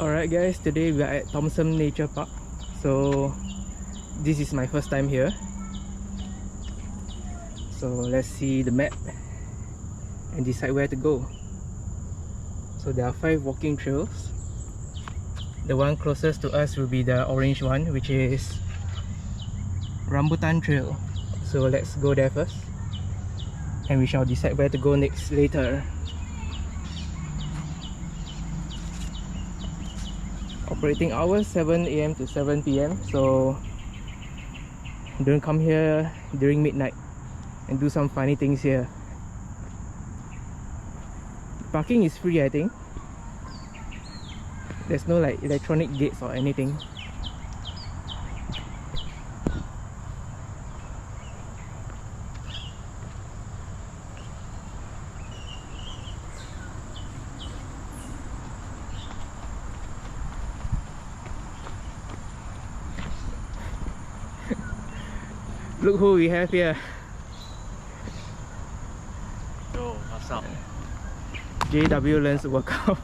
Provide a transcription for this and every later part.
Alright guys, today we are at Thomson Nature Park. So this is my first time here. So let's see the map and decide where to go. So there are 5 walking trails. The one closest to us will be the orange one, which is Rambutan Trail. So let's go there first, and we shall decide where to go next later. Operating hours 7 AM to 7 PM, so don't come here during midnight and do some funny things here. Parking is free, I think. There's no like electronic gates or anything. Look who we have here. Yo, what's up? JW learns to work out.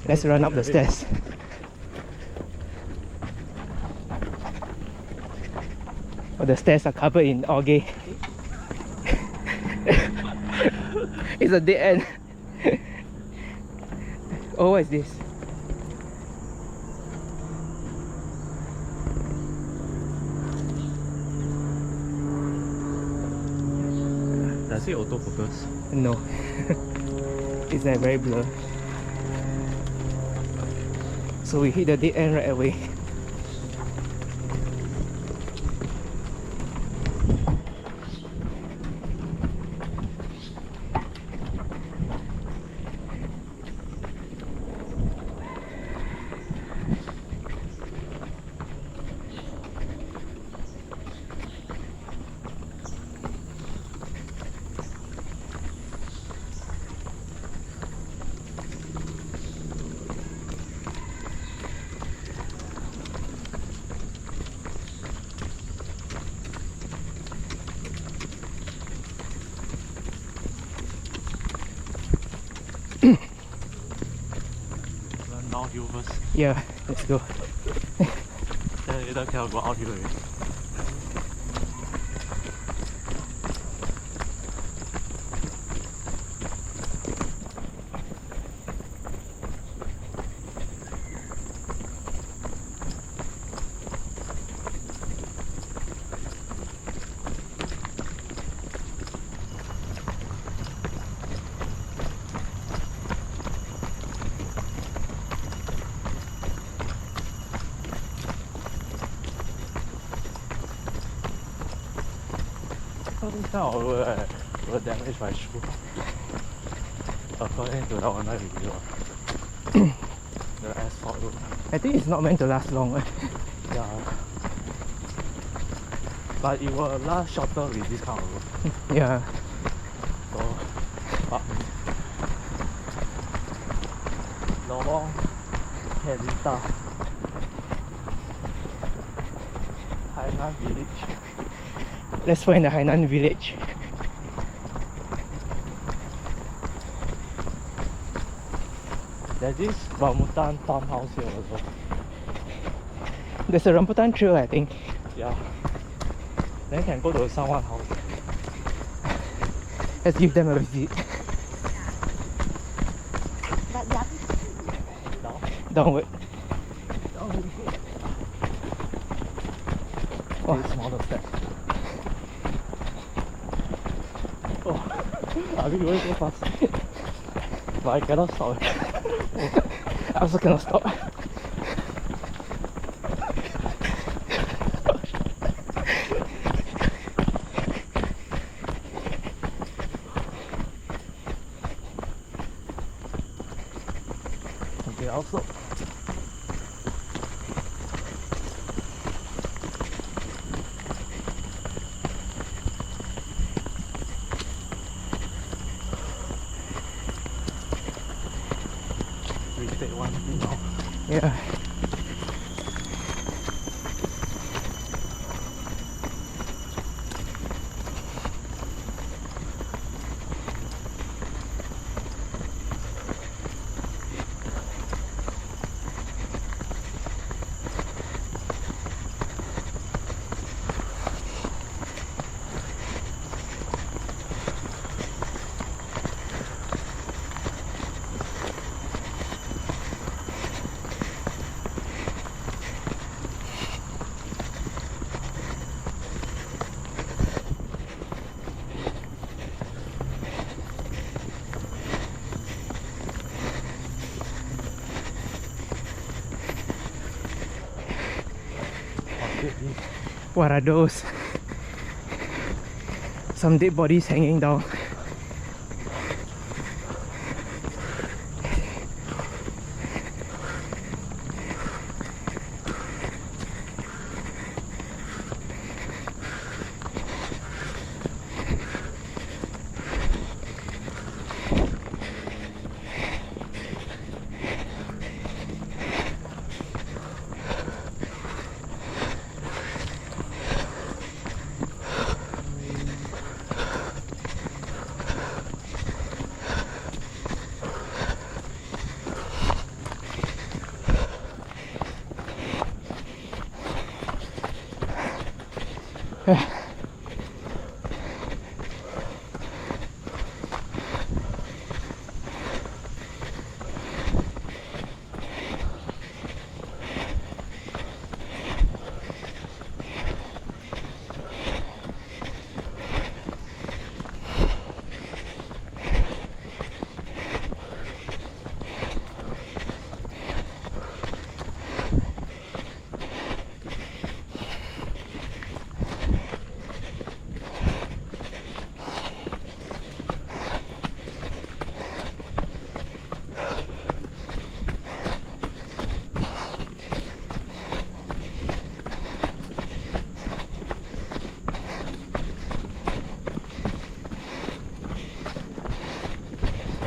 Let's run up the stairs. Oh, the stairs are covered in algae. It's a dead end. Oh, what is this? Does it autofocus? No. It's like very blur. So we hit the dead end right away. Run downhill first. Yeah, let's go. Then later cannot go uphill again. This kind of road will damage my shoe. According to the online video. The asphalt road. I think it's not meant to last long. Yeah. But it will last shorter with this kind of road. Yeah. So, Lorong Helita, Hainan Village. Let's find the Hainan Village. There's this Rambutan farmhouse here also. There's a Rambutan Trail, I think. Yeah. Then can go to someone's house. Let's give them a visit. Down. Downward. Oh, smaller steps. Oh, are we going so fast? But I cannot stop. I also cannot stop. Okay, I'll stop. We take one thing now. Yeah. What are those? Some dead bodies hanging down.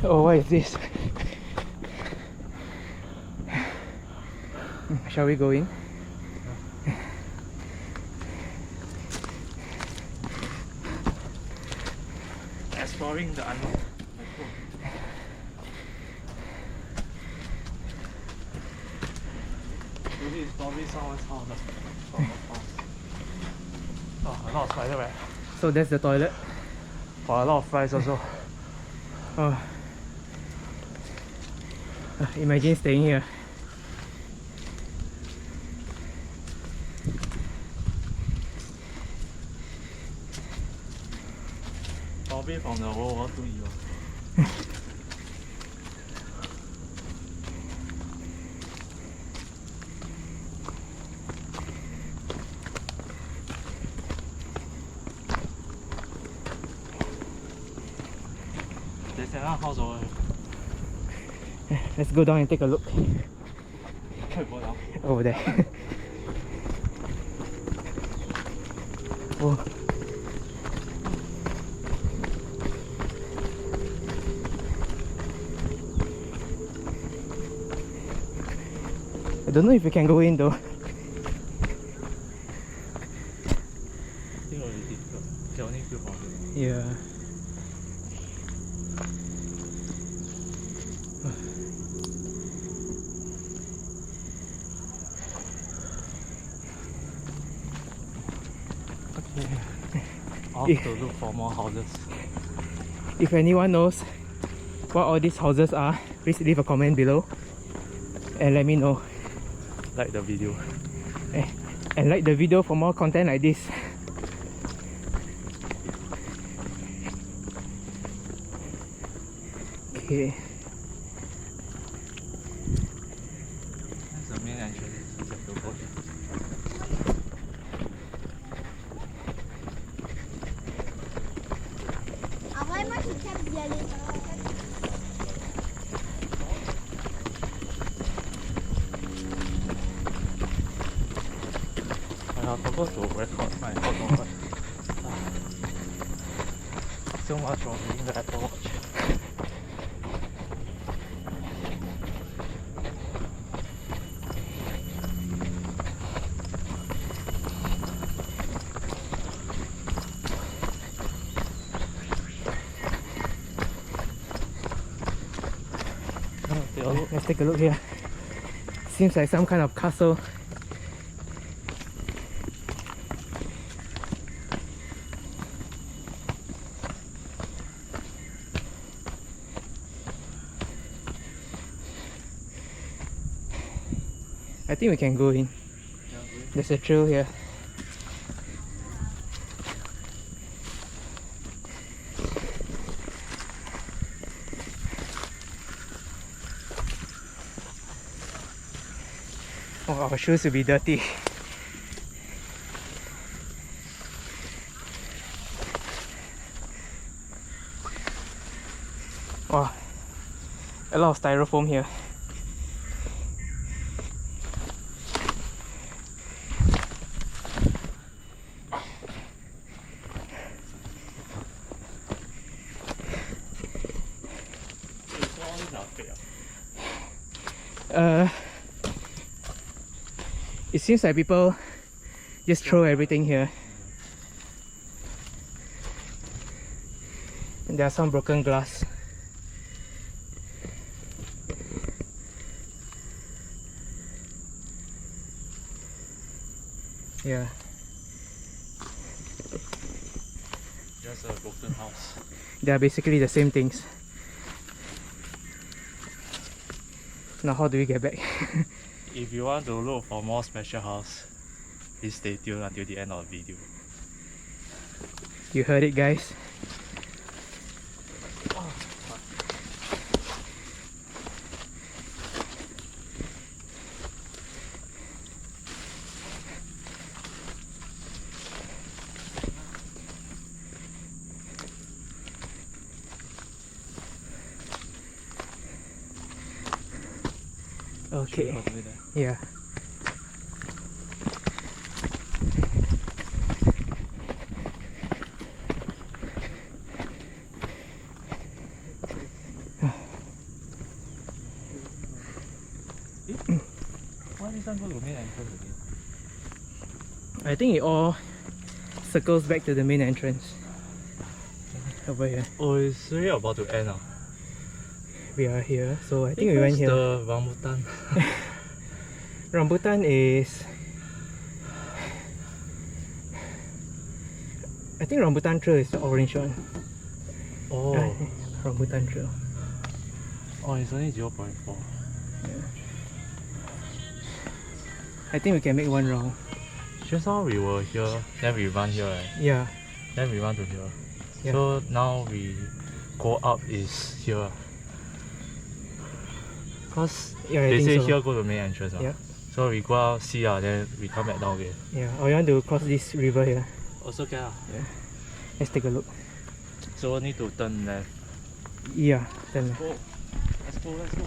Oh, what is this? Shall we go in? Exploring the unknown. Maybe it's probably someone's house from the past. Oh, a lot of spider web. So that's the toilet. For a lot of flies also. Oh. Imagine staying here. Probably from the World War II era. There's another house over here. Let's go down and take a look. Go down. Over there. Oh. I don't know if you can go in though. I think it will be difficult. You can only feel from here. Yeah. I'll have to look for more houses. If anyone knows what all these houses are, please leave a comment below and let me know. Like the video. And like the video for more content like this. Okay. That's the main entrance. You have to go here. Why must you keep yelling? I forgot to record my photo. So much for being the Apple Watch. Let's take a look here. Seems like some kind of castle. I think we can go in. There's a trail here. Oh, our shoes will be dirty. Wow, a lot of styrofoam here. It seems like people just throw everything here. And there are some broken glass. Yeah. Just a broken house. They are basically the same things. Now how do we get back? If you want to look for more special house, please stay tuned until the end of the video. You heard it, guys. Okay. Yeah. Why this one go to main entrance again? I think it all circles back to the main entrance. Over here. Oh, it's really about to end now. We are here, so I think we went here. The rambutan. Rambutan is... I think Rambutan Trail is the orange one. Oh. Rambutan Trail. Oh, it's only 0.4. I think we can make one round. Just now we were here, then we run here, right? Yeah. Then we run to here. Yeah. So now we go up is here. Cause Yeah, I they think say so. here go to main entrance. Yeah. So we go out, see, then we come back down again. Yeah. Or you want to cross this river here? Also can. Yeah. Let's take a look. So need to turn left. Yeah, then. Go. Let's go, let's go.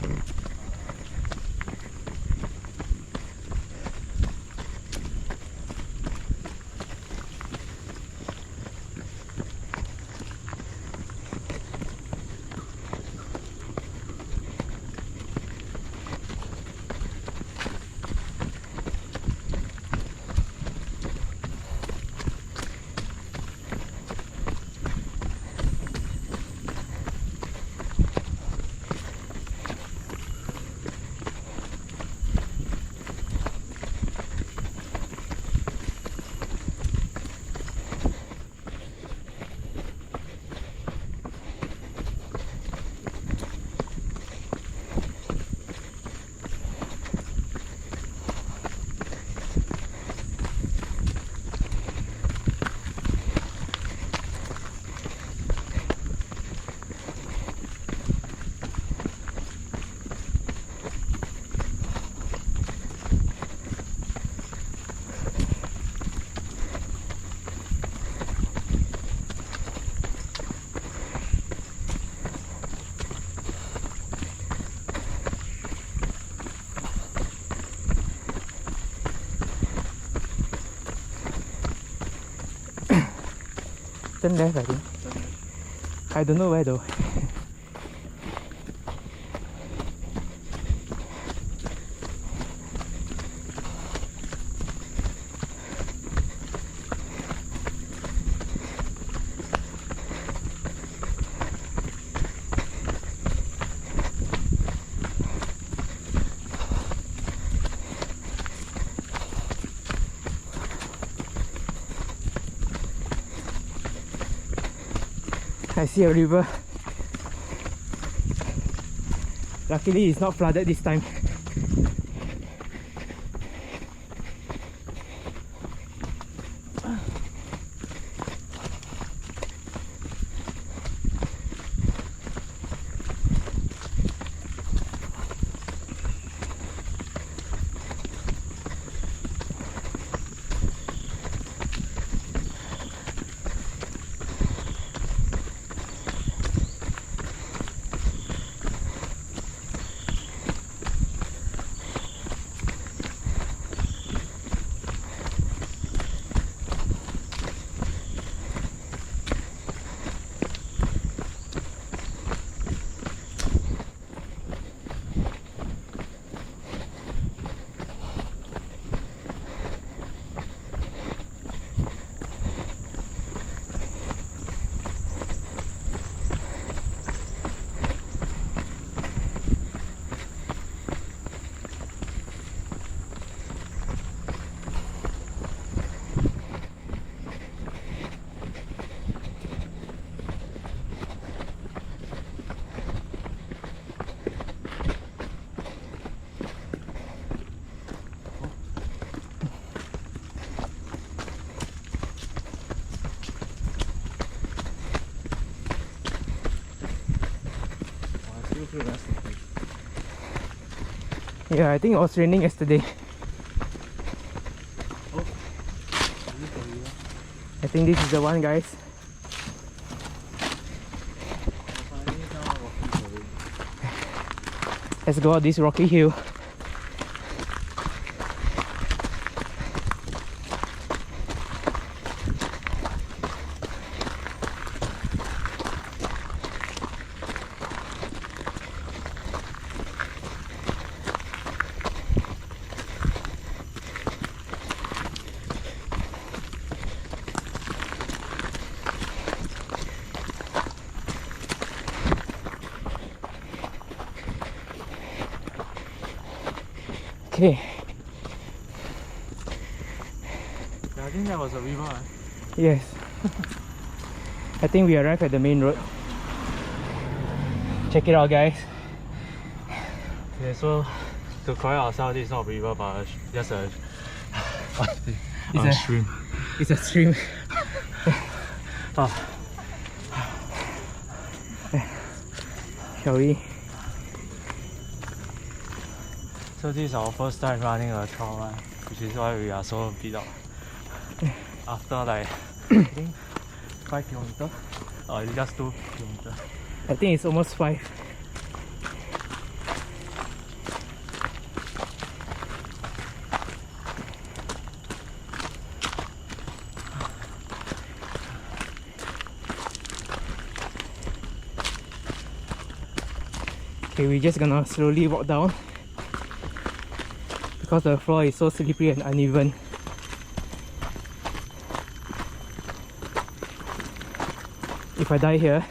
Turn left, I think. I don't know where though. I see a river. Luckily it's not flooded this time. Yeah, I think it was raining yesterday. I think this is the one, guys. Let's go up this rocky hill. Okay. I think that was a river. Yes. I think we arrived at the main road. Check it out, guys. Okay, so to correct ourselves, this is not a river, but just a stream. It's a stream. Shall we? So this is our first time running a trail run, which is why we are so beat up. After like I think 5 kilometers, or it's just 2 kilometers. I think it's almost 5. Okay, we're just gonna slowly walk down because the floor is so slippery and uneven. If I die here,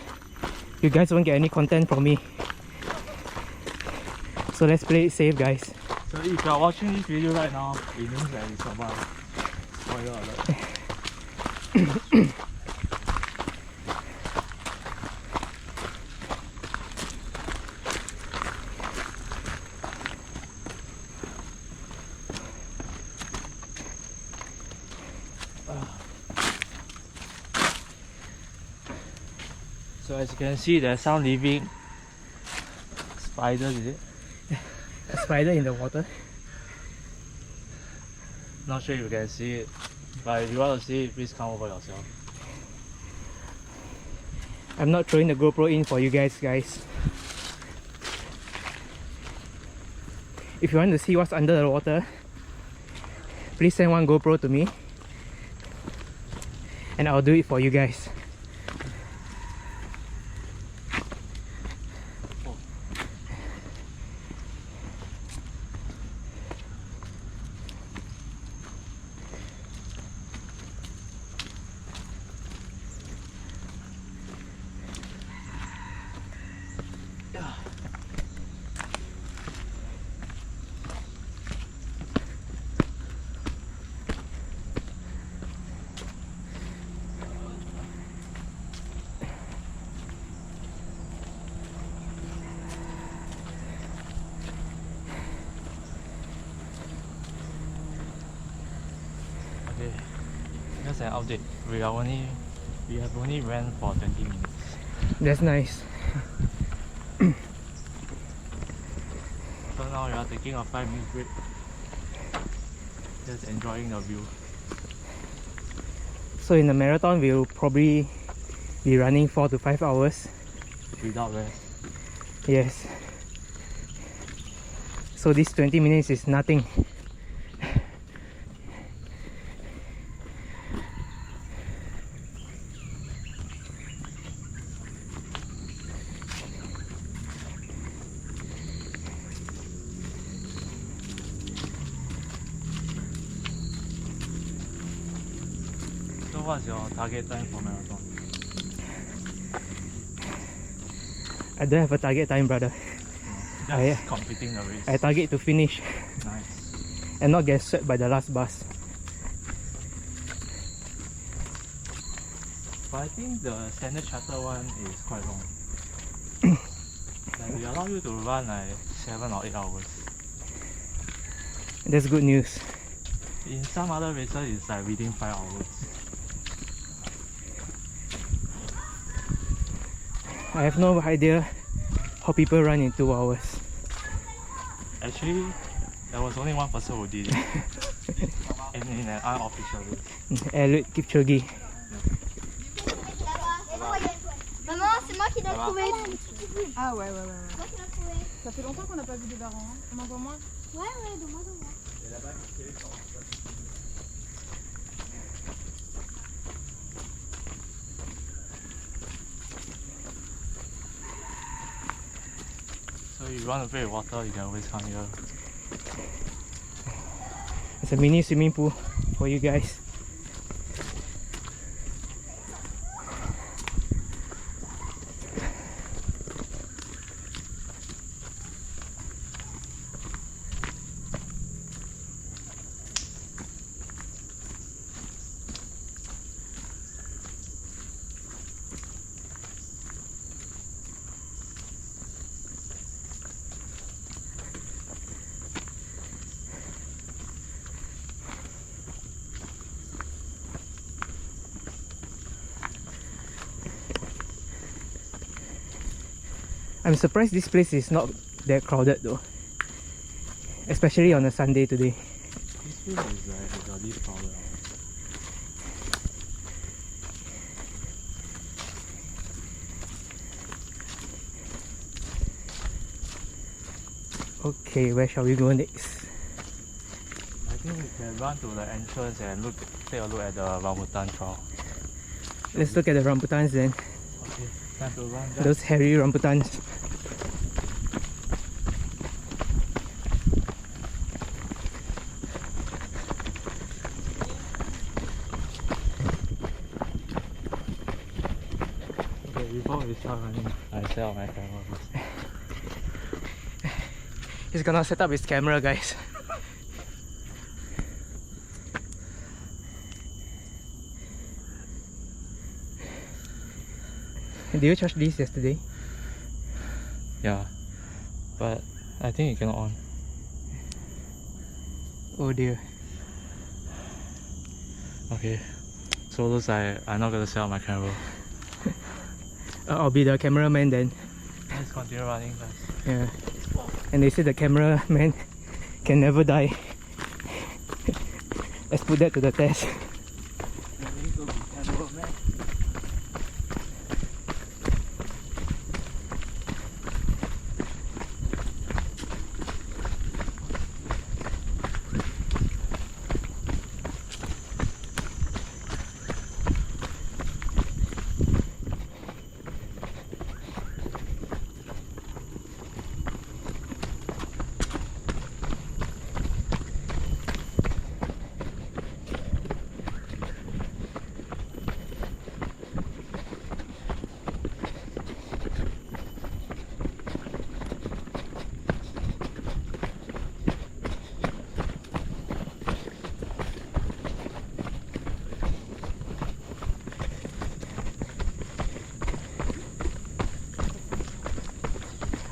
you guys won't get any content from me. So let's play it safe, guys. So if you are watching this video right now, it means that we survived. Spoiler alert. So as you can see, there's some living spiders, is it? A spider in the water. Not sure if you can see it, but if you want to see it, please come over yourself. I'm not throwing the GoPro in for you guys. If you want to see what's under the water, please send one GoPro to me and I'll do it for you guys. just an update. We have only ran for 20 minutes. That's nice. So now we are taking a 5-minute break. Just enjoying the view. So in the marathon, we'll probably be running 4 to 5 hours. Without rest. Yes. So this 20 minutes is nothing. So what's your target time for marathon? I don't have a target time, brother. Just completing the race. I target to finish Nice. and not get swept by the last bus. But I think the Standard Chartered one is quite long. Like they allow you to run like 7 or 8 hours. That's good news. In some other races it's like within 5 hours. I have no idea how people run in 2 hours. Actually, there was only one person who did it. And in an unofficial race. Eliud Kipchoge. Maman, c'est moi qui l'ai trouvé. Ah ouais. C'est moi qui l'ai trouvé. Ça fait longtemps qu'on n'a pas vu des parents. Hein. On en voit moins. Ouais, de moi. So if you want to play with water, you can always come here. It's a mini swimming pool for you guys. I'm surprised this place is not that crowded though, especially on a Sunday today. This place is like the least crowded. Okay, where shall we go next? I think we can run to the entrance and take a look at the rambutan trail. Let's look at the rambutans then. Okay, time to run guys. Those hairy rambutans. Okay, before we start running, I set up my camera first. He's gonna set up his camera, guys. Did you charge this yesterday? Yeah, but I think it cannot on. Oh dear. Okay, so looks like I'm not gonna set up my camera. I'll be the cameraman then. Let's continue running guys. Yeah. And they say the cameraman can never die. Let's put that to the test.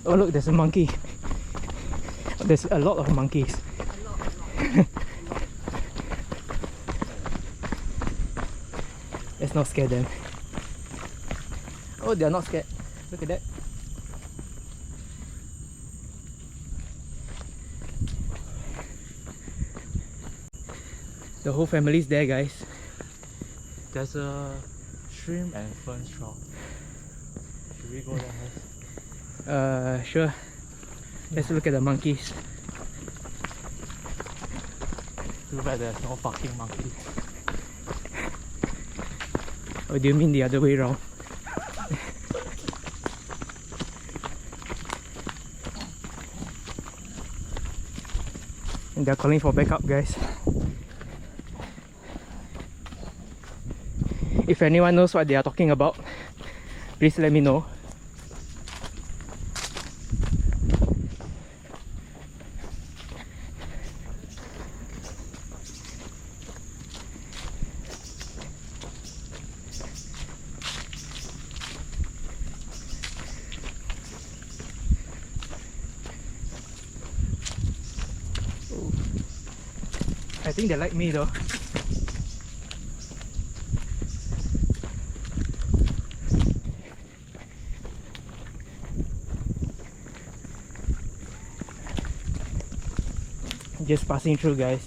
Oh look, there's a monkey. There's a lot of monkeys. Let's not scare them. Oh, they're not scared. Look at that. The whole family's there, guys. There's a shrimp and fern straw. Should we go there first? Sure. Let's look at the monkeys. Too bad there's no fucking monkey. Or do you mean the other way around? And they're calling for backup, guys. If anyone knows what they are talking about, please let me know. I think they like me though. Just passing through, guys.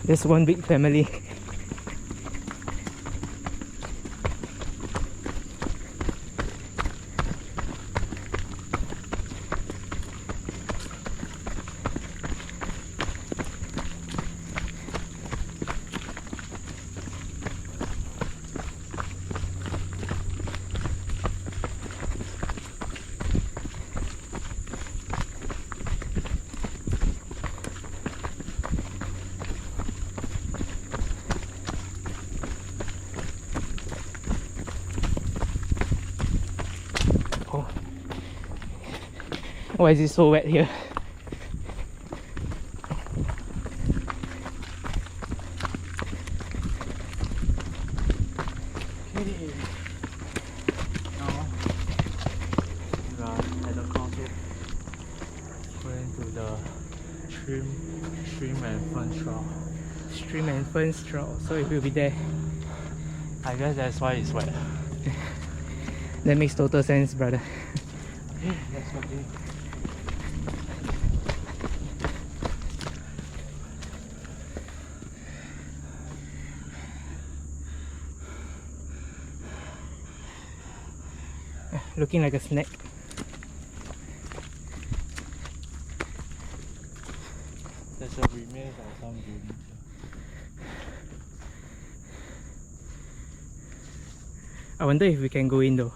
There's one big family. Why is it so wet here? Now we are at the closeup, going to the shrimp and fern straw. Stream and fern straw, so it will be there. I guess that's why it's wet. That makes total sense, brother. Okay, let's go. Looking like a snack. There's a remains of some building. I wonder if we can go in though.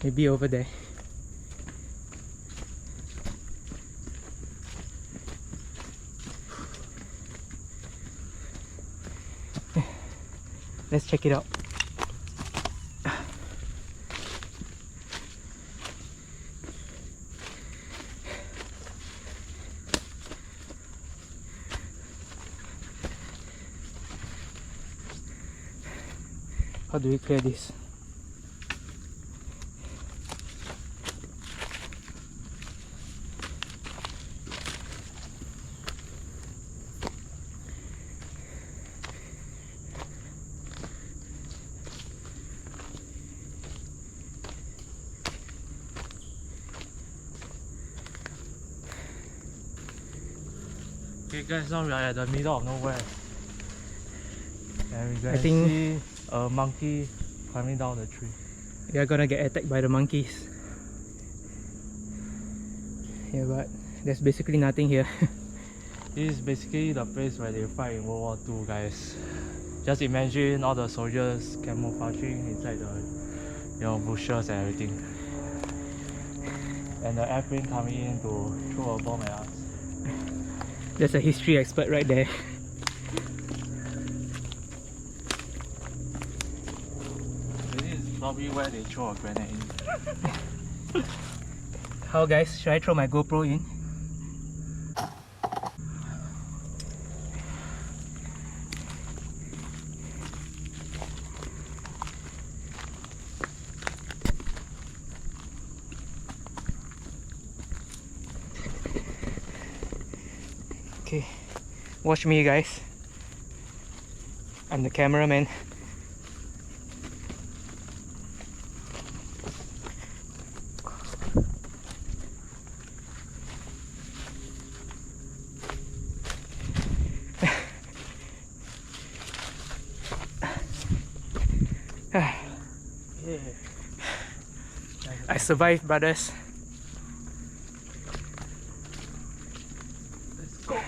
Maybe over there. Let's check it out. How do we clear this? Okay guys, now we are at the middle of nowhere. And we can I think see a monkey climbing down the tree. we are gonna get attacked by the monkeys. Yeah, but there's basically nothing here. This is basically the place where they fight in World War II, guys. Just imagine all the soldiers camouflaging inside the bushes and everything. And the airplane coming in to throw a bomb at us. There's a history expert right there. probably where they throw a grenade in. How guys? Should I throw my GoPro in? Okay, watch me guys. I'm the cameraman. I survived, brothers. Let's go.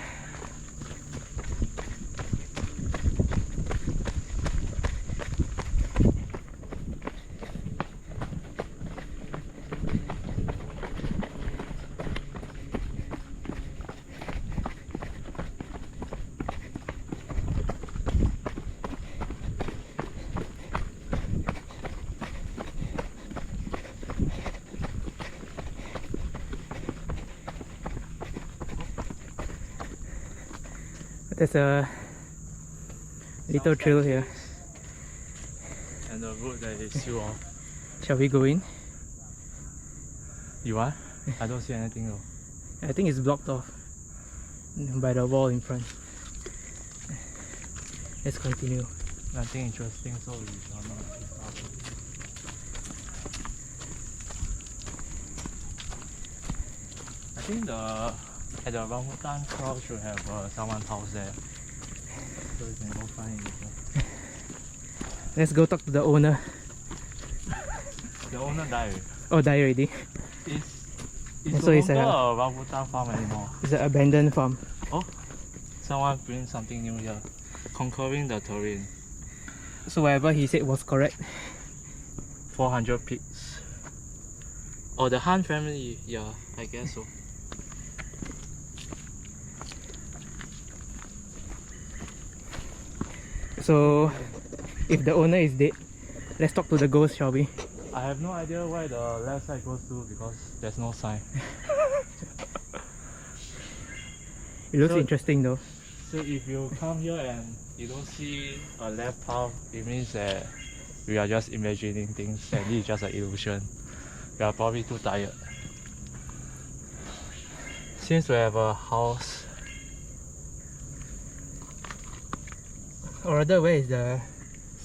There's a little trail here. And the road that is still off. Shall we go in? You want? I don't see anything though. I think it's blocked off by the wall in front. Let's continue. Nothing interesting, so we shall not start. I think at the rambutan trail should have someone's house there, so we can go find it later. Let's go talk to the owner. The owner died. Oh, died already. It's So no it's longer a- a rambutan farm anymore. It's an abandoned farm. Oh, someone brings something new here, conquering the terrain. So whatever he said was correct. 400 pigs. Oh, the Han family, yeah, I guess so. So if the owner is dead, let's talk to the ghost, shall we? I have no idea where the left side goes to because there's no sign. It looks So- interesting though. So if you come here and you don't see a left path, it means that we are just imagining things and this is just an illusion. We are probably too tired. Since we have a house, Or rather, where is the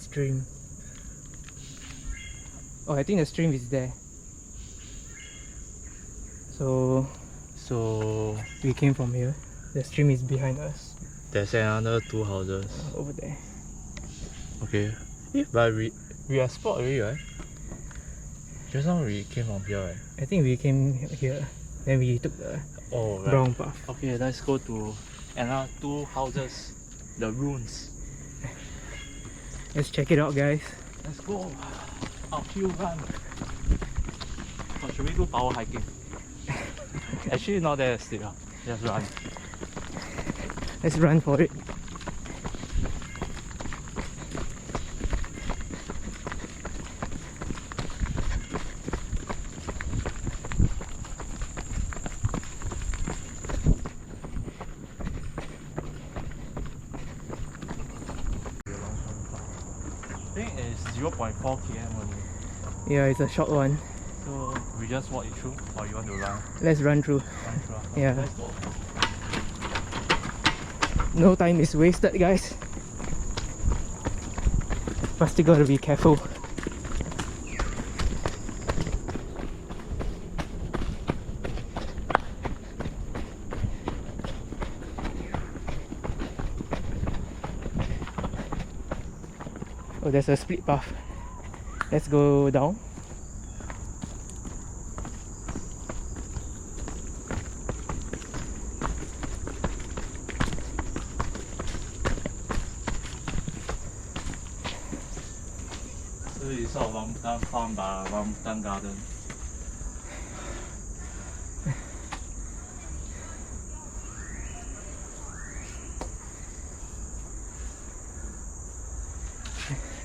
stream? Oh, I think the stream is there. So so we came from here. The stream is behind us, there's another 2 houses. over there. Okay. But we are spot already, right? Just now we came from here, right? I think we came here, then we took the Oh, right. brown path. Okay, let's go to another 2 houses. The ruins. Let's check it out, guys. Let's go. Uphill run. Or should we do power hiking? Actually, not that steep. Just run. Let's run for it. I think it's 0.4 km only. Yeah, it's a short one. So we just walk it through, or you want to run? Let's run through. Run through. Yeah. Let's go. No time is wasted, guys. But still gotta be careful. Oh, there's a split path. Let's go down. So it's sort of rambutan farm by rambutan garden.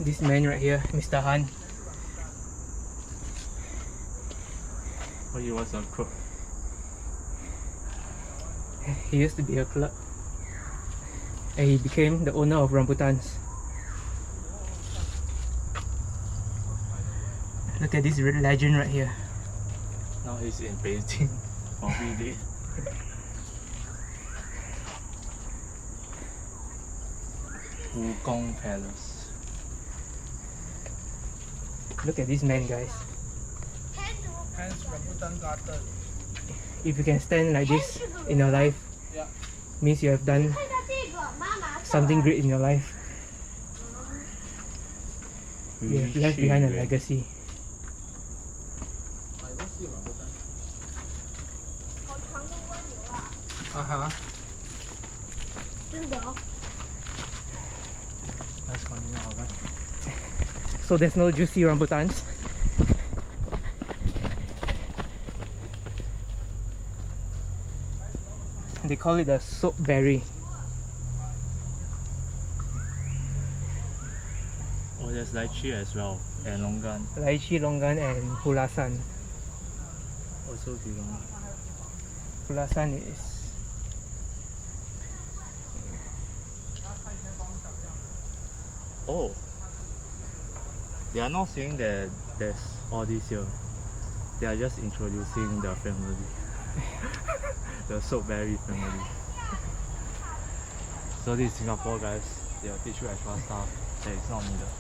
This man right here, Mr. Han, thought he was a crook. He used to be a clerk. And he became the owner of rambutans. Look at this legend right here. Now he's in Beijing for holiday. Wukong Palace. Look at this man, guys. Hence rambutan garden. If you can stand like this in your life, Yeah. means you have done 看一下这个，妈妈。 something great in your life. You have left behind a legacy. I don't see rambutan. 好长的蜗牛啊！ Uh-huh. 真的哦。 Let's continue our ride. So there's no juicy rambutans. They call it a soap berry. Oh, there's lychee as well, and longan. Lychee, longan and pulasan. Also belong. Pulasan is Oh, they are not saying that there's all this here. They are just introducing the family. The soapberry family. So this is Singapore, guys. They'll teach you extra stuff that is not needed.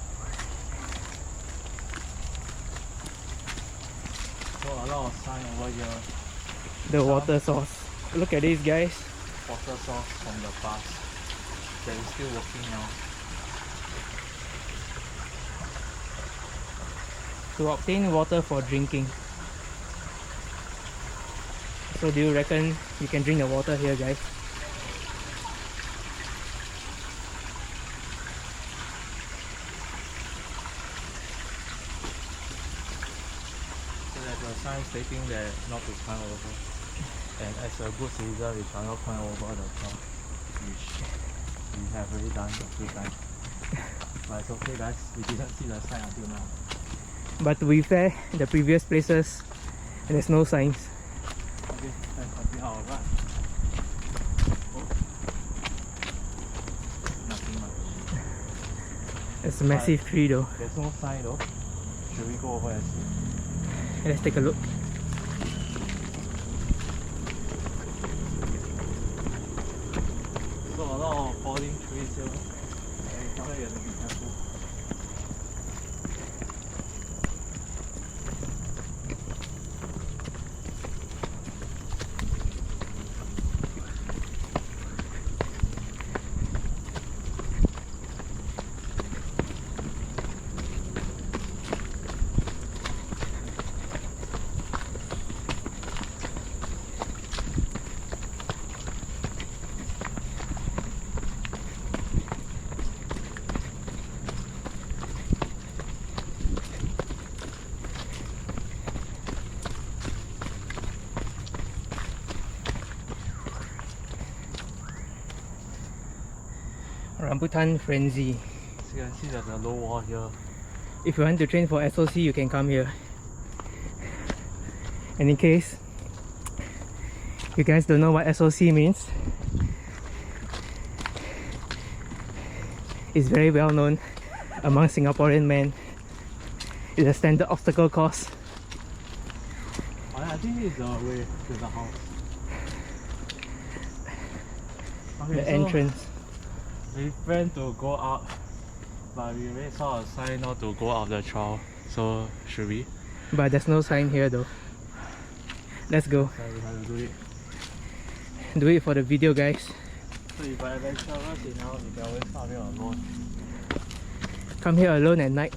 So a lot of sign over here. the water source. Look at this, guys. Water source from the past that is still working now. To obtain water for drinking. So do you reckon you can drink the water here, guys? So there's a sign stating that not to climb over. And as a good citizen, we shall not climb over the top, which we have already done a few times. But it's okay, guys. We didn't see the sign until now. But to be fair, the previous places, there's no signs. Okay, let's continue our ride. Oh. Nothing much. It's a massive tree though. There's no sign though. Should we go over and see? Let's take a look. So a lot of falling trees here. And somewhere you have to be careful. Rambutan frenzy. So you can see there's a low wall here. If you want to train for SOC, you can come here. And in case you guys don't know what SOC means, it's very well known among Singaporean men. It's a standard obstacle course. I think it's the way to the house. Okay, The so entrance. we planned to go up, but we already saw a sign not to go up the trail. So should we? But there's no sign here though. Let's go. So we have to do it. Do it for the video, guys. So if I adventurous enough, we can always come here alone. Come here alone at night.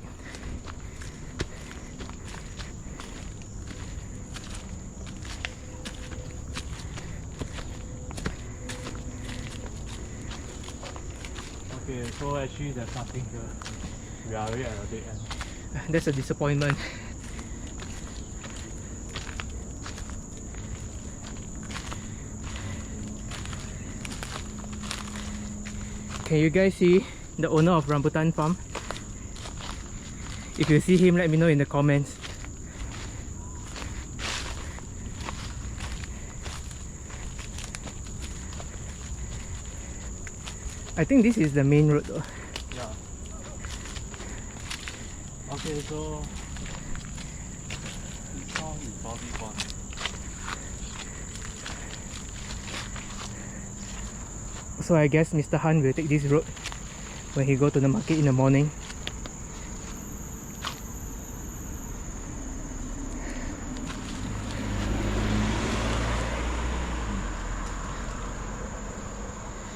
Okay, so actually there's nothing here. We are already at the dead end. That's a disappointment. Can you guys see the owner of Rambutan Farm? If you see him, let me know in the comments. I think this is the main road though. Yeah. Okay, so this song is probably gone. So I guess Mr. Han will take this road when he go to the market in the morning.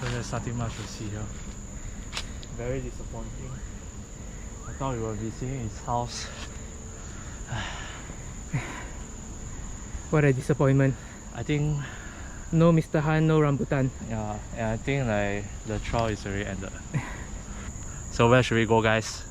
So there's nothing much to see here. Very disappointing. I thought we were visiting his house. What a disappointment. I think, No Mr. Han, no rambutan. yeah, and I think like the trial is already ended. So where should we go, guys?